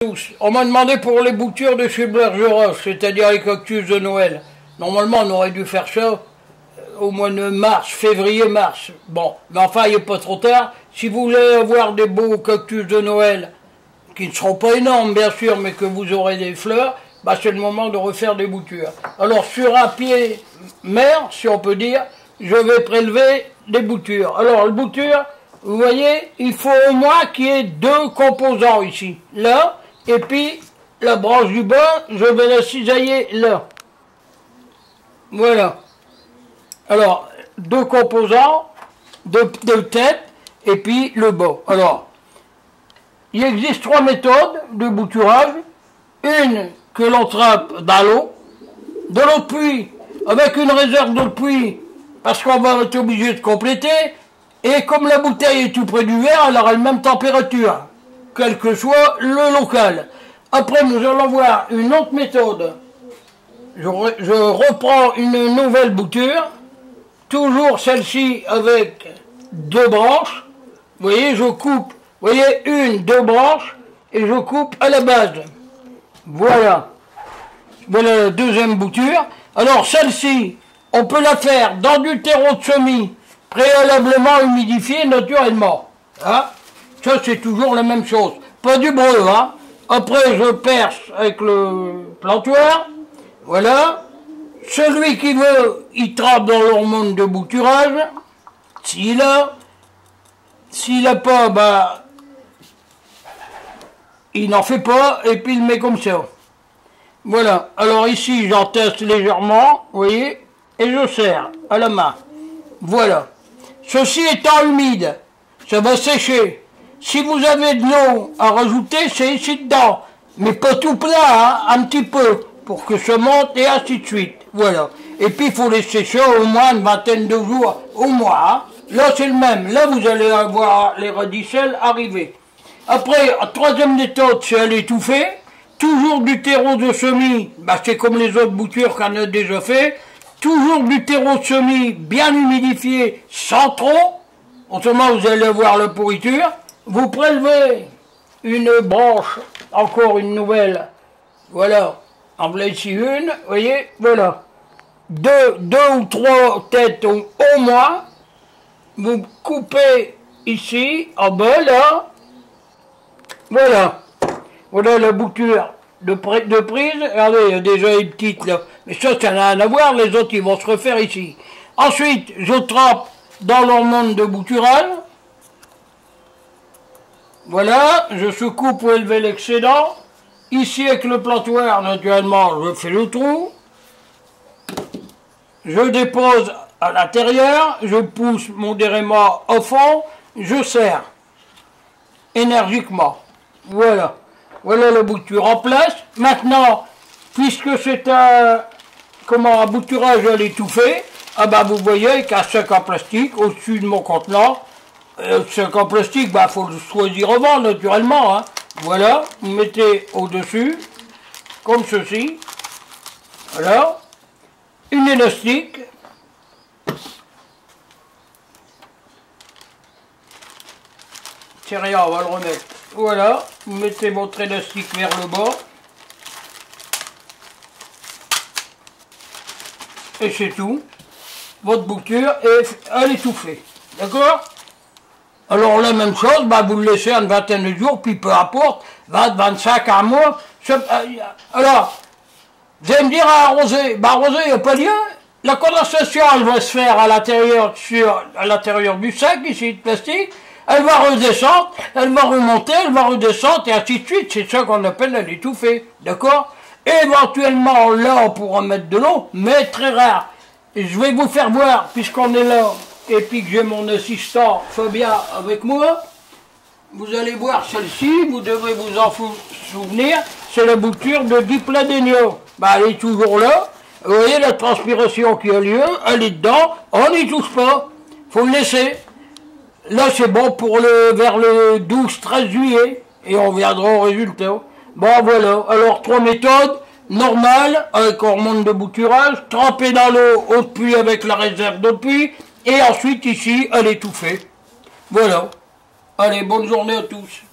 Tous. On m'a demandé pour les boutures de chez Bergerac, c'est-à-dire les cactus de Noël. Normalement, on aurait dû faire ça au mois de mars, février-mars. Bon, mais enfin, il n'est pas trop tard. Si vous voulez avoir des beaux cactus de Noël, qui ne seront pas énormes, bien sûr, mais que vous aurez des fleurs, bah, c'est le moment de refaire des boutures. Alors, sur un pied mère, si on peut dire, je vais prélever des boutures. Alors, les boutures, vous voyez, il faut au moins qu'il y ait deux composants ici. Là, et puis, la branche du bas, je vais la cisailler là. Voilà. Alors, deux composants, deux têtes, et puis le bas. Alors, il existe trois méthodes de bouturage. Une que l'on trappe dans l'eau, de l'eau de pluie, avec une réserve d'eau de pluie, parce qu'on va être obligé de compléter, et comme la bouteille est tout près du verre, elle aura la même température, quel que soit le local. Après, nous allons voir une autre méthode. Je reprends une nouvelle bouture, toujours celle-ci avec deux branches. Vous voyez, je coupe, vous voyez, deux branches, et je coupe à la base. Voilà. Voilà la deuxième bouture. Alors, celle-ci, on peut la faire dans du terreau de semis, préalablement humidifié naturellement. Hein? Ça, c'est toujours la même chose. Pas du breu, hein. Après, je perce avec le plantoir. Voilà. Celui qui veut, il trempe dans l'hormone de bouturage. S'il a. S'il n'a pas, bah, il n'en fait pas, et puis il met comme ça. Voilà. Alors ici, j'entasse légèrement, vous voyez, et je serre à la main. Voilà. Ceci étant humide, ça va sécher. Si vous avez de l'eau à rajouter, c'est ici dedans. Mais pas tout plein, hein, un petit peu, pour que ça monte et ainsi de suite. Voilà. Et puis il faut laisser ça au moins une vingtaine de jours, au moins. Hein. Là c'est le même. Là vous allez avoir les radicelles arriver. Après, troisième méthode, c'est à l'étouffer. Toujours du terreau de semis, bah, c'est comme les autres boutures qu'on a déjà fait. Toujours du terreau de semis bien humidifié, sans trop. Autrement, vous allez avoir la pourriture. Vous prélevez une branche, encore une nouvelle. Voilà. En voilà ici une, vous voyez, voilà. Deux ou trois têtes au moins. Vous coupez ici, en bas, là. Voilà. Voilà la bouture de prise. Regardez, il y a déjà une petite là. Mais ça n'a rien à voir. Les autres, ils vont se refaire ici. Ensuite, je trempe dans l'hormone de bouturage. Voilà. Je secoupe pour élever l'excédent. Ici, avec le plantoir, naturellement, je fais le trou. Je dépose à l'intérieur. Je pousse modérément au fond. Je serre. Énergiquement. Voilà. Voilà la bouture en place. Maintenant, puisque c'est un bouturage à l'étouffer, ah bah vous voyez qu'un sac en plastique au-dessus de mon contenant, sac en plastique, bah faut le choisir avant naturellement. Hein. Voilà, vous mettez au-dessus, comme ceci. Voilà, une élastique. C'est rien, on va le remettre. Voilà, vous mettez votre élastique vers le bas. Et c'est tout. Votre bouture est étouffée. D'accord? Alors la même chose, bah, vous le laissez une vingtaine de jours, puis peu importe, 20, 25, un mois. Alors, vous allez me dire à arroser. Bah arroser, il n'y a pas lieu. La condensation, elle va se faire à l'intérieur du sac, ici, de plastique. Elle va redescendre, elle va remonter, elle va redescendre, et ainsi de suite. C'est ça qu'on appelle l'étouffer. D'accord? Éventuellement, là, on pourra mettre de l'eau, mais très rare. Et je vais vous faire voir, puisqu'on est là, et puis que j'ai mon assistant Fabien avec moi, vous allez voir celle-ci, vous devrez vous en souvenir, c'est la bouture de Dipladénio. Bah, elle est toujours là. Vous voyez la transpiration qui a lieu, elle est dedans, on n'y touche pas. Faut le laisser. Là, c'est bon pour vers le 12-13 juillet, et on viendra au résultat. Bon, voilà. Alors, trois méthodes. Normale, avec hormone de bouturage, tremper dans l'eau, eau de pluie avec la réserve d'eau de pluie, et ensuite, ici, à l'étouffer. Voilà. Allez, bonne journée à tous.